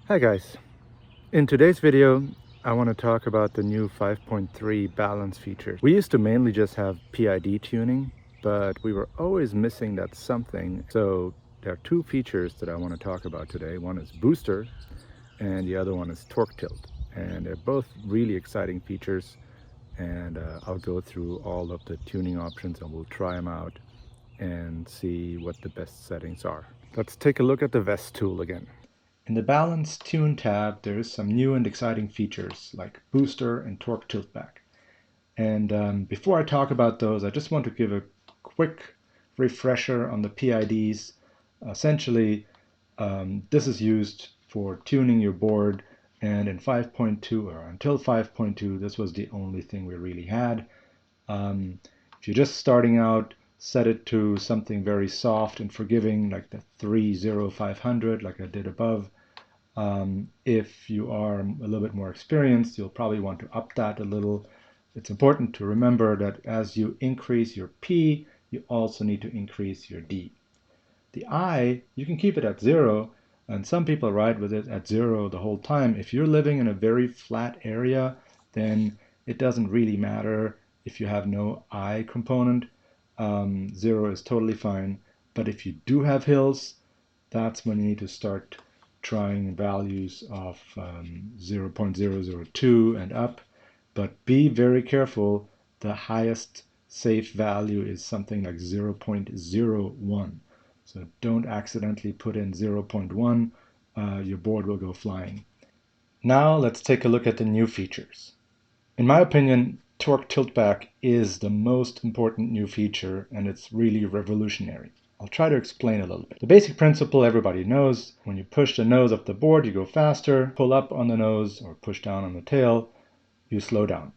Hi guys, in today's video I want to talk about the new 5.3 balance feature. We used to mainly just have PID tuning, but we were always missing that something. So there are two features that I want to talk about today. One is booster and the other one is torque tilt. And they're both really exciting features, and I'll go through all of the tuning options and we'll try them out and see what the best settings are. Let's take a look at the VESC tool again. In the Balance Tune tab, there is some new and exciting features like booster and torque tiltback. And before I talk about those, I just want to give a quick refresher on the PIDs. Essentially, this is used for tuning your board, and in 5.2 or until 5.2, this was the only thing we really had. If you're just starting out, set it to something very soft and forgiving, like the 30500, like I did above. If you are a little bit more experienced, you'll probably want to up that a little. It's important to remember that as you increase your P, you also need to increase your D. The I, you can keep it at 0, and some people ride with it at 0 the whole time. If you're living in a very flat area, then it doesn't really matter if you have no I component. 0 is totally fine. But if you do have hills, that's when you need to start trying values of 0.002 and up. But be very careful. The highest safe value is something like 0.01. So don't accidentally put in 0.1. Your board will go flying. Now let's take a look at the new features. In my opinion, torque tiltback is the most important new feature, and it's really revolutionary. I'll try to explain a little bit. The basic principle everybody knows: when you push the nose of the board, you go faster. Pull up on the nose or push down on the tail, you slow down.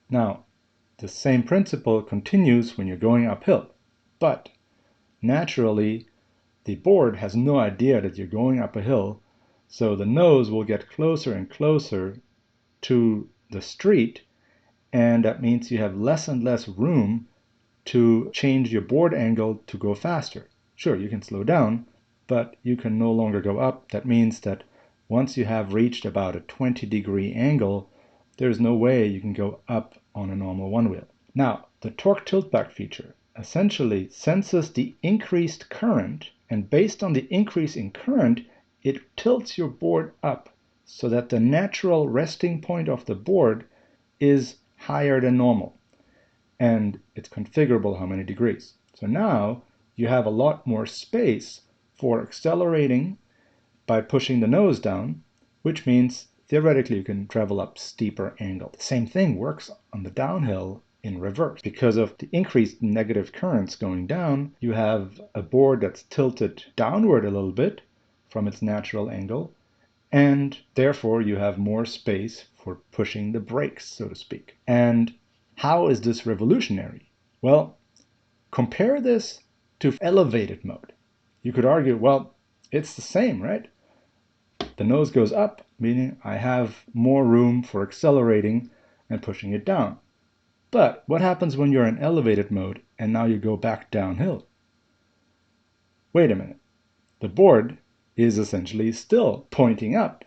Now, the same principle continues when you're going uphill. But naturally, the board has no idea that you're going up a hill, so the nose will get closer and closer to the street, and that means you have less and less room to change your board angle to go faster. Sure, you can slow down, but you can no longer go up. That means that once you have reached about a 20-degree angle, there's no way you can go up on a normal one wheel. Now, the torque tiltback feature essentially senses the increased current, and based on the increase in current, it tilts your board up so that the natural resting point of the board is higher than normal. And it's configurable how many degrees. So now you have a lot more space for accelerating by pushing the nose down, which means theoretically you can travel up steeper angle. The same thing works on the downhill in reverse. Because of the increased negative currents going down, you have a board that's tilted downward a little bit from its natural angle, and therefore you have more space for pushing the brakes, so to speak. And how is this revolutionary? Well, compare this to elevated mode. You could argue, well, it's the same, right? The nose goes up, meaning I have more room for accelerating and pushing it down. But what happens when you're in elevated mode and now you go back downhill? Wait a minute. The board is essentially still pointing up.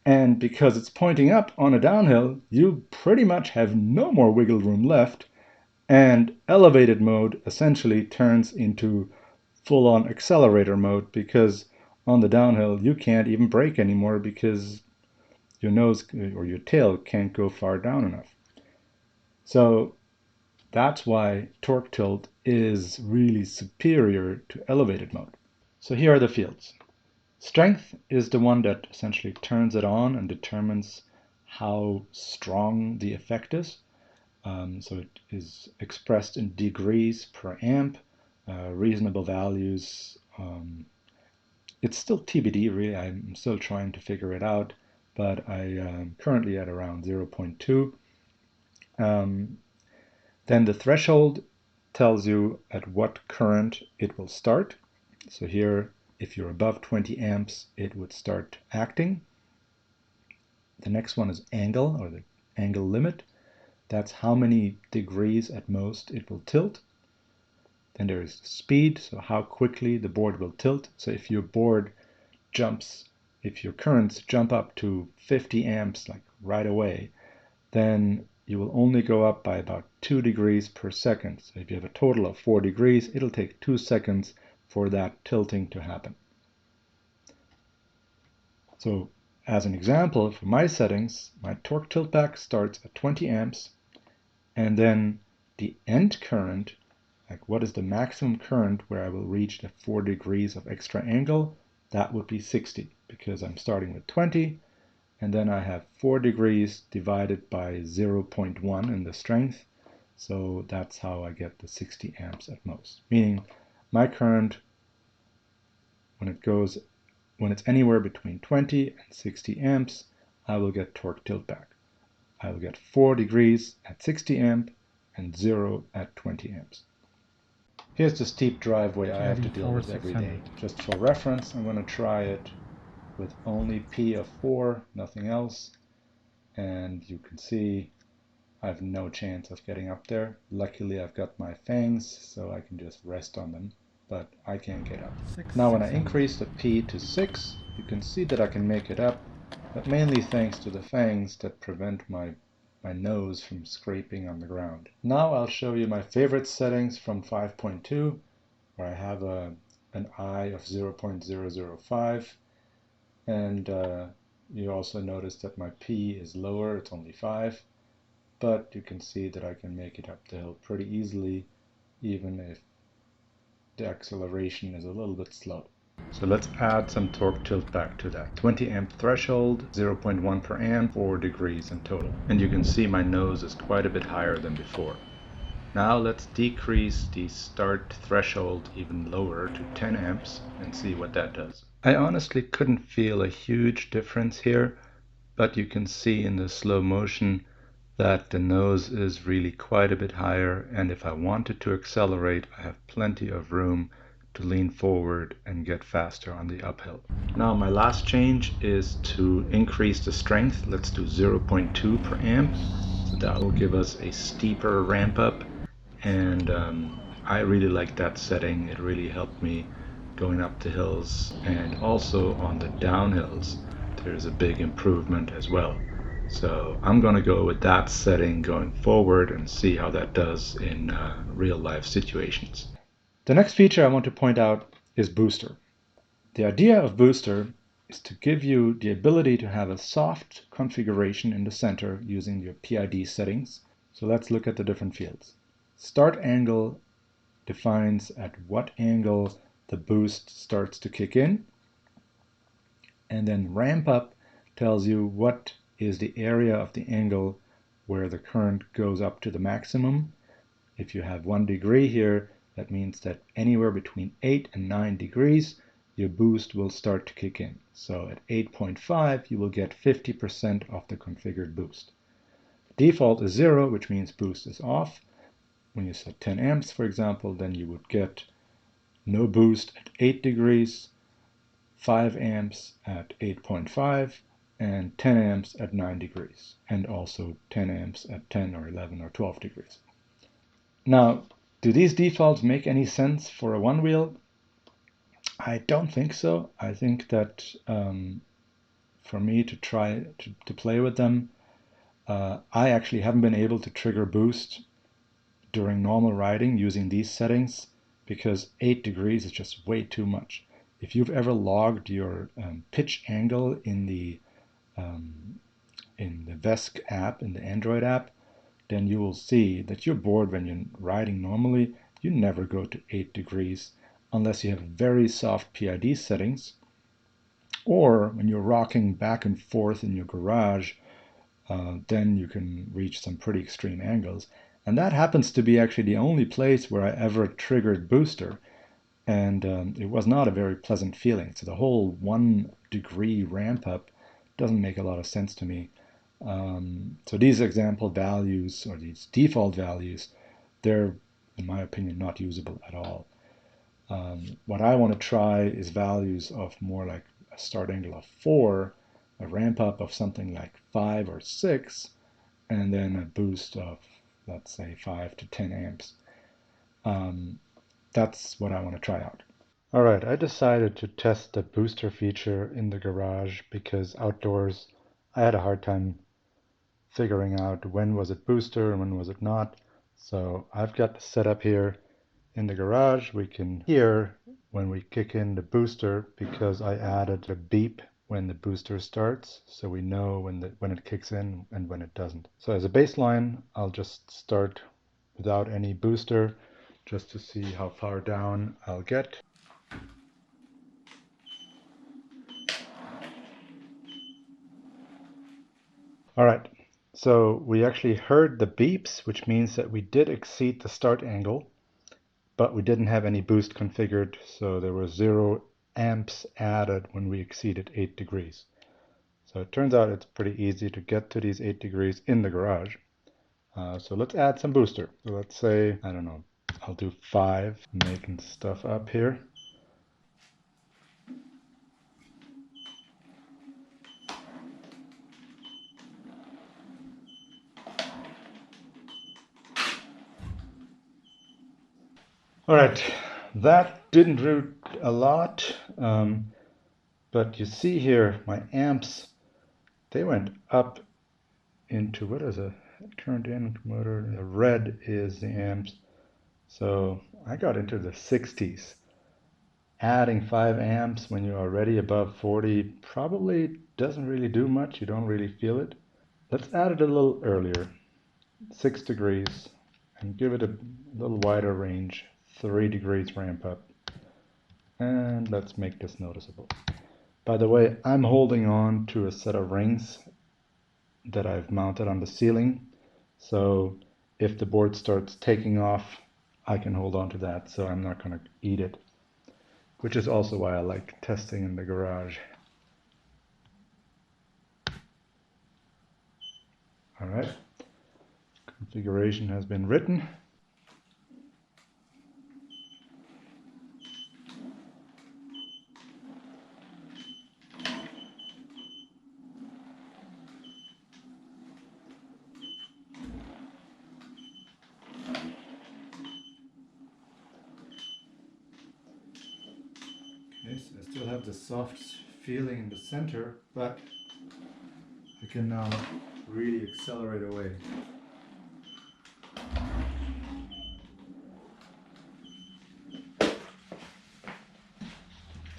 And because it's pointing up on a downhill, you pretty much have no more wiggle room left, and elevated mode essentially turns into full-on accelerator mode, because on the downhill you can't even brake anymore because your nose or your tail can't go far down enough. So that's why torque tilt is really superior to elevated mode. So here are the fields. Strength is the one that essentially turns it on and determines how strong the effect is. So it is expressed in degrees per amp, reasonable values. It's still TBD, really. I'm still trying to figure it out, but I am currently at around 0.2. Then the threshold tells you at what current it will start. So here, if you're above 20 amps, it would start acting. The next one is angle, or the angle limit. That's how many degrees at most it will tilt. Then there is speed, so how quickly the board will tilt. So if your board jumps if your currents jump up to 50 amps like right away, then you will only go up by about 2 degrees per second. So if you have a total of 4 degrees, it'll take 2 seconds for that tilting to happen. So as an example, for my settings, my torque tiltback starts at 20 amps, and then the end current, like what is the maximum current where I will reach the 4 degrees of extra angle, that would be 60, because I'm starting with 20, and then I have 4 degrees divided by 0.1 in the strength, so that's how I get the 60 amps at most. Meaning my current, when it's anywhere between 20 and 60 amps, I will get torque tiltback. I will get 4 degrees at 60 amp and 0 at 20 amps. Here's the steep driveway I have to deal with every day. Just for reference, I'm going to try it with only P of 4, nothing else, and you can see I have no chance of getting up there. Luckily I've got my fangs, so I can just rest on them, but I can't get up. Now when I increase the P to 6, you can see that I can make it up, but mainly thanks to the fangs that prevent my nose from scraping on the ground. Now I'll show you my favorite settings from 5.2, where I have an I of 0.005, and you also notice that my P is lower, it's only 5, but you can see that I can make it up the hill pretty easily, even if the acceleration is a little bit slow. So let's add some torque tiltback to that. 20 amp threshold, 0.1 per amp, 4 degrees in total. And you can see my nose is quite a bit higher than before. Now let's decrease the start threshold even lower to 10 amps and see what that does. I honestly couldn't feel a huge difference here, but you can see in the slow motion that the nose is really quite a bit higher, and if I wanted to accelerate, I have plenty of room to lean forward and get faster on the uphill. Now my last change is to increase the strength. Let's do 0.2 per amp. So that will give us a steeper ramp up, and I really like that setting. It really helped me going up the hills, and also on the downhills there's a big improvement as well. So I'm going to go with that setting going forward and see how that does in real life situations. The next feature I want to point out is Booster. The idea of Booster is to give you the ability to have a soft configuration in the center using your PID settings. So let's look at the different fields. Start angle defines at what angle the boost starts to kick in, and then ramp up tells you what is the area of the angle where the current goes up to the maximum. If you have 1 degree here, that means that anywhere between 8 and 9 degrees, your boost will start to kick in. So at 8.5, you will get 50% of the configured boost. Default is 0, which means boost is off. When you set 10 amps, for example, then you would get no boost at 8 degrees, 5 amps at 8.5, and 10 amps at 9 degrees, and also 10 amps at 10 or 11 or 12 degrees. Now, do these defaults make any sense for a one wheel? I don't think so. I think that for me to try to play with them, I actually haven't been able to trigger boost during normal riding using these settings, because 8 degrees is just way too much. If you've ever logged your pitch angle in the VESC app, in the Android app, then you will see that you're bored when you're riding normally. You never go to 8 degrees unless you have very soft PID settings, or when you're rocking back and forth in your garage, then you can reach some pretty extreme angles. And that happens to be actually the only place where I ever triggered booster, and it was not a very pleasant feeling. So the whole 1 degree ramp up doesn't make a lot of sense to me. So these example values, or these default values, they're, in my opinion, not usable at all. What I want to try is values of more like a start angle of 4, a ramp up of something like 5 or 6, and then a boost of, let's say, 5 to 10 amps. That's what I want to try out. Alright, I decided to test the booster feature in the garage because outdoors I had a hard time figuring out when was it booster and when was it not. So I've got the setup here in the garage. We can hear when we kick in the booster because I added a beep when the booster starts, so we know when it kicks in and when it doesn't. So as a baseline, I'll just start without any booster just to see how far down I'll get. All right, so we actually heard the beeps, which means that we did exceed the start angle, but we didn't have any boost configured, so there was 0 amps added when we exceeded 8 degrees. So it turns out it's pretty easy to get to these 8 degrees in the garage. So let's add some booster. So let's say, I don't know, I'll do 5, making stuff up here. All right, that didn't do a lot, but you see here my amps, they went up into, what is a current in motor? The red is the amps. So I got into the 60s. Adding 5 amps when you're already above 40 probably doesn't really do much. You don't really feel it. Let's add it a little earlier, 6 degrees, and give it a little wider range, 3 degrees ramp up. And let's make this noticeable. By the way, I'm holding on to a set of rings that I've mounted on the ceiling. So if the board starts taking off, I can hold on to that, so I'm not going to eat it. Which is also why I like testing in the garage. All right, configuration has been written. Yes, I still have the soft feeling in the center, but I can now really accelerate away.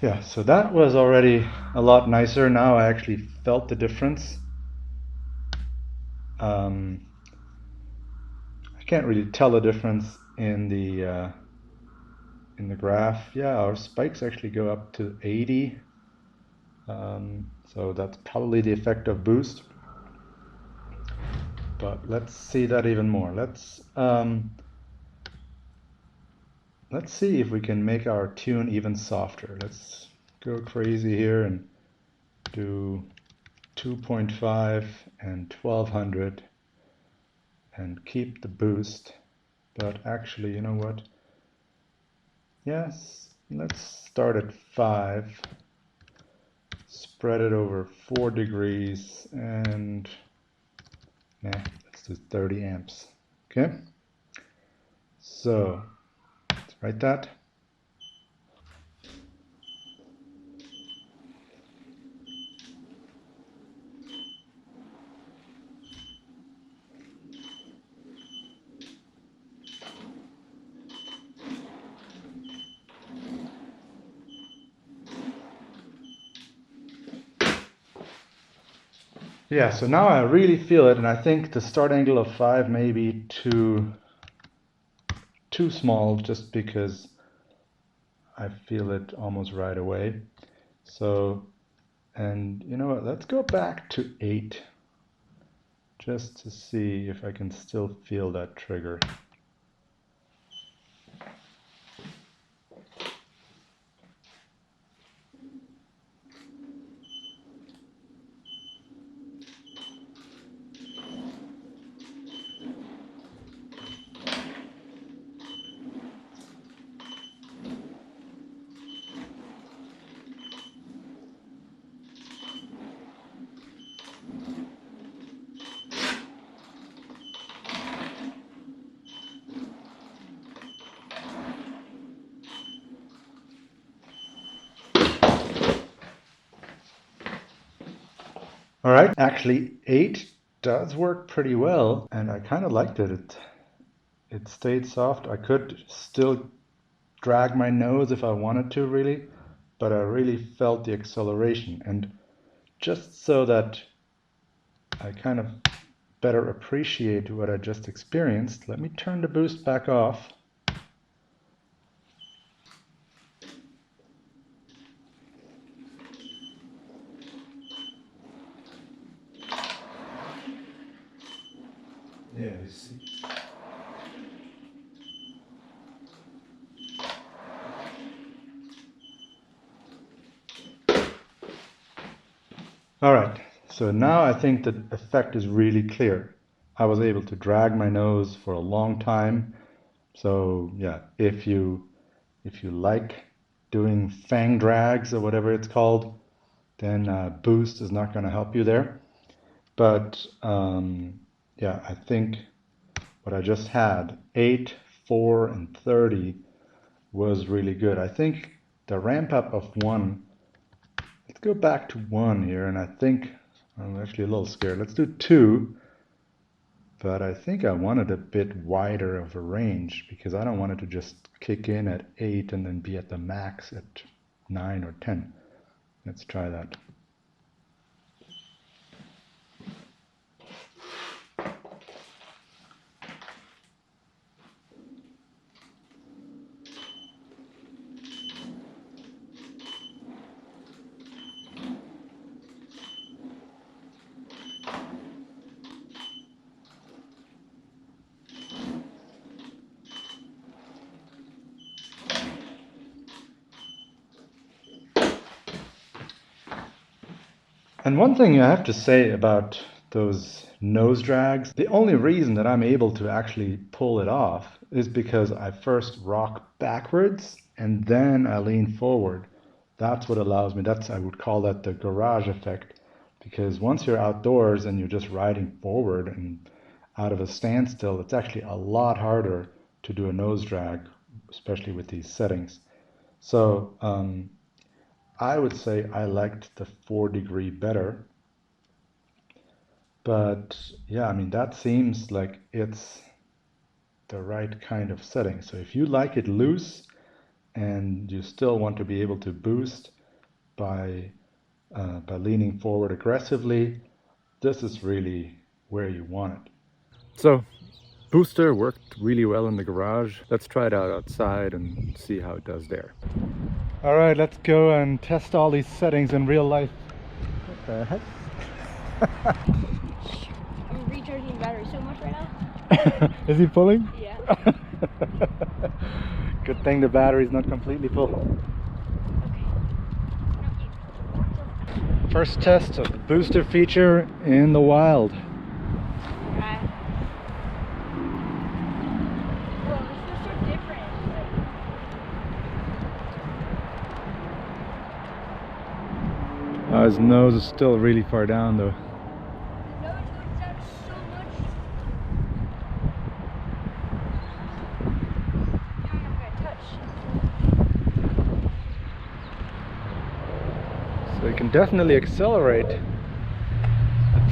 Yeah, so that was already a lot nicer. Now I actually felt the difference. I can't really tell the difference in the graph. Yeah, our spikes actually go up to 80. So that's probably the effect of boost. But let's see that even more. Let's see if we can make our tune even softer. Let's go crazy here and do 2.5 and 1200 and keep the boost. But actually, you know what? Yes, let's start at 5, spread it over 4 degrees, and let's do 30 amps. Okay, so let's write that. Yeah, so now I really feel it, and I think the start angle of 5 may be too small just because I feel it almost right away. So, and you know what, let's go back to 8 just to see if I can still feel that trigger. All right, actually 8 does work pretty well, and I kind of liked it. It stayed soft. I could still drag my nose if I wanted to, really, but I really felt the acceleration. And just so that I kind of better appreciate what I just experienced, let me turn the boost back off. Yeah, you see. All right, so now I think the effect is really clear. I was able to drag my nose for a long time. So yeah, if you like doing fang drags or whatever it's called, then boost is not going to help you there. But yeah, I think what I just had, 8, 4, and 30 was really good. I think the ramp up of 1, let's go back to 1 here, and I think I'm actually a little scared. Let's do 2, but I think I wanted a bit wider of a range because I don't want it to just kick in at 8 and then be at the max at 9 or 10. Let's try that. And one thing I have to say about those nose drags, the only reason that I'm able to actually pull it off is because I first rock backwards and then I lean forward. That's what allows me, I would call that the garage effect, because once you're outdoors and you're just riding forward and out of a standstill, it's actually a lot harder to do a nose drag, especially with these settings. So I would say I liked the 4-degree better. But yeah, I mean, that seems like it's the right kind of setting. So if you like it loose and you still want to be able to boost by leaning forward aggressively, this is really where you want it. So booster worked really well in the garage. Let's try it out outside and see how it does there. All right, let's go and test all these settings in real life. What the heck? I'm recharging the battery so much right now. Is he pulling? Yeah. Good thing the battery's not completely full. Okay. First test of the booster feature in the wild. Right. Well, this is so different. His nose is still really far down though. The nose goes down so much. Kind of got touch. So you can definitely accelerate. The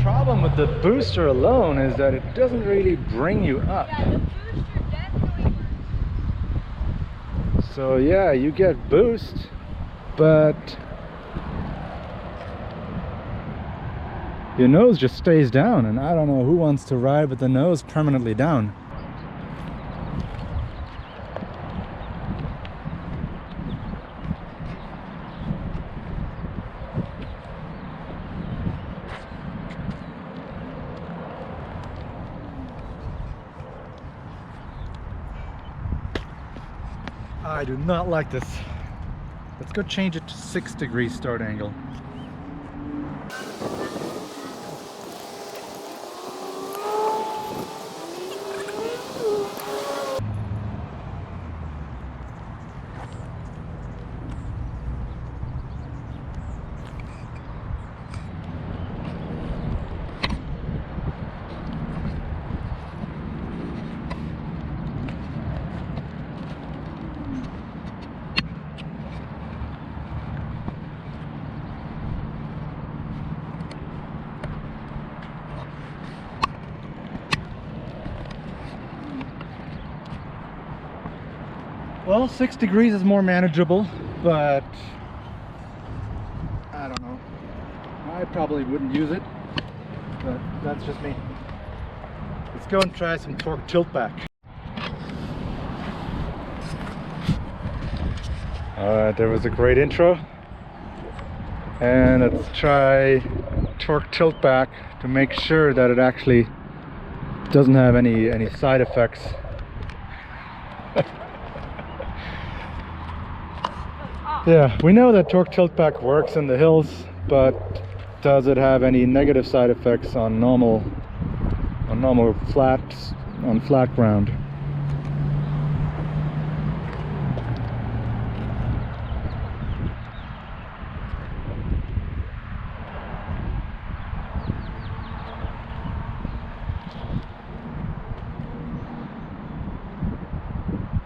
problem with the booster alone is that it doesn't really bring you up. Yeah, the booster definitely works. So yeah, you get boost, but your nose just stays down, and I don't know who wants to ride with the nose permanently down. I do not like this. Let's go change it to 6-degree start angle. Well, 6 degrees is more manageable, but I don't know. I probably wouldn't use it, but that's just me. Let's go and try some torque tiltback. Alright, there was a great intro. And let's try torque tiltback to make sure that it actually doesn't have any side effects. Yeah, we know that torque tiltback works in the hills, but does it have any negative side effects on flat ground?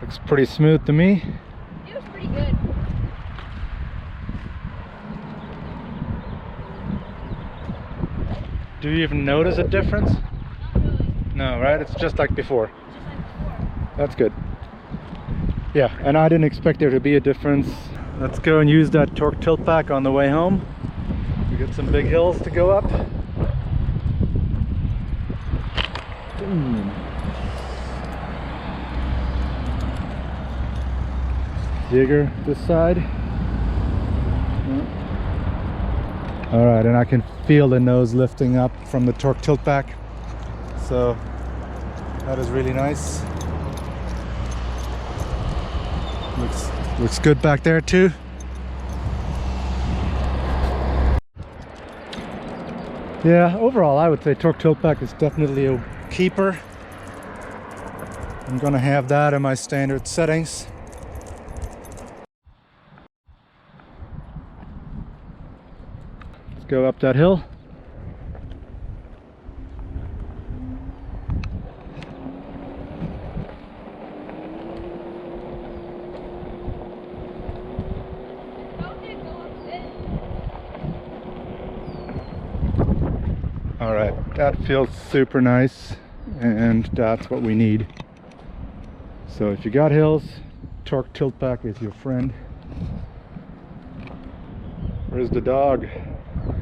Looks pretty smooth to me. It was pretty good. Do you even notice a difference? Not really. No, right? It's just like before. Just like before. That's good. Yeah, and I didn't expect there to be a difference. Let's go and use that torque tiltback on the way home. We got some big hills to go up. Jigger this side. All right, and I can feel the nose lifting up from the torque tiltback, so that is really nice. Looks good back there too. Yeah, overall I would say torque tiltback is definitely a keeper. I'm gonna have that in my standard settings. Let's go up that hill. All right, that feels super nice, and that's what we need. So if you got hills, torque tiltback is your friend. Where's the dog? Come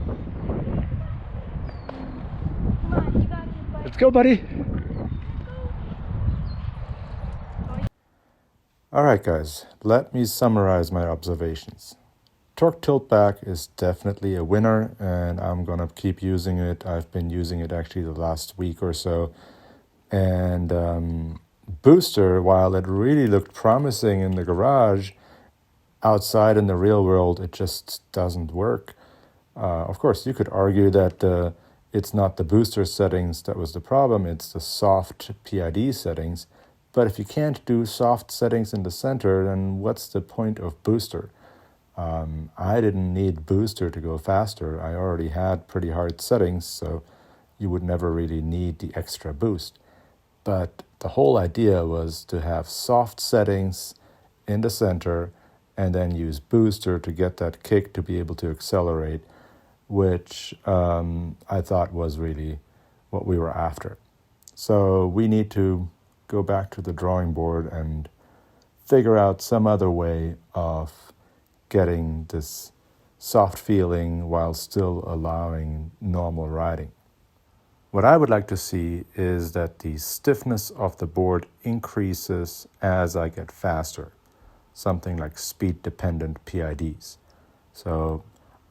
on, you got this, buddy. Let's go, buddy. All right, guys, let me summarize my observations. Torque tiltback is definitely a winner, and I'm gonna keep using it. I've been using it actually the last week or so. And booster, while it really looked promising in the garage, outside in the real world, it just doesn't work. Of course, you could argue that it's not the booster settings that was the problem, it's the soft PID settings. But if you can't do soft settings in the center, then what's the point of booster? I didn't need booster to go faster. I already had pretty hard settings, so you would never really need the extra boost. But the whole idea was to have soft settings in the center and then use booster to get that kick to be able to accelerate, which I thought was really what we were after. So we need to go back to the drawing board and figure out some other way of getting this soft feeling while still allowing normal riding. What I would like to see is that the stiffness of the board increases as I get faster, something like speed-dependent PIDs. So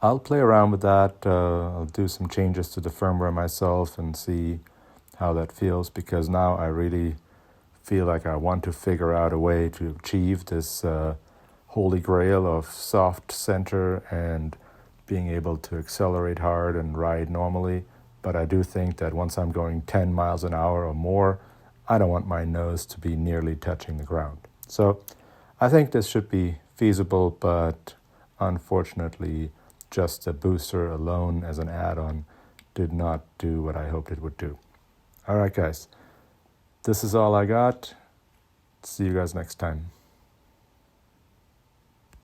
I'll play around with that. I'll do some changes to the firmware myself and see how that feels, because now I really feel like I want to figure out a way to achieve this holy grail of soft center and being able to accelerate hard and ride normally. But I do think that once I'm going 10 miles an hour or more, I don't want my nose to be nearly touching the ground. So I think this should be feasible, but unfortunately, just a booster alone as an add-on did not do what I hoped it would do. All right, guys, this is all I got. See you guys next time.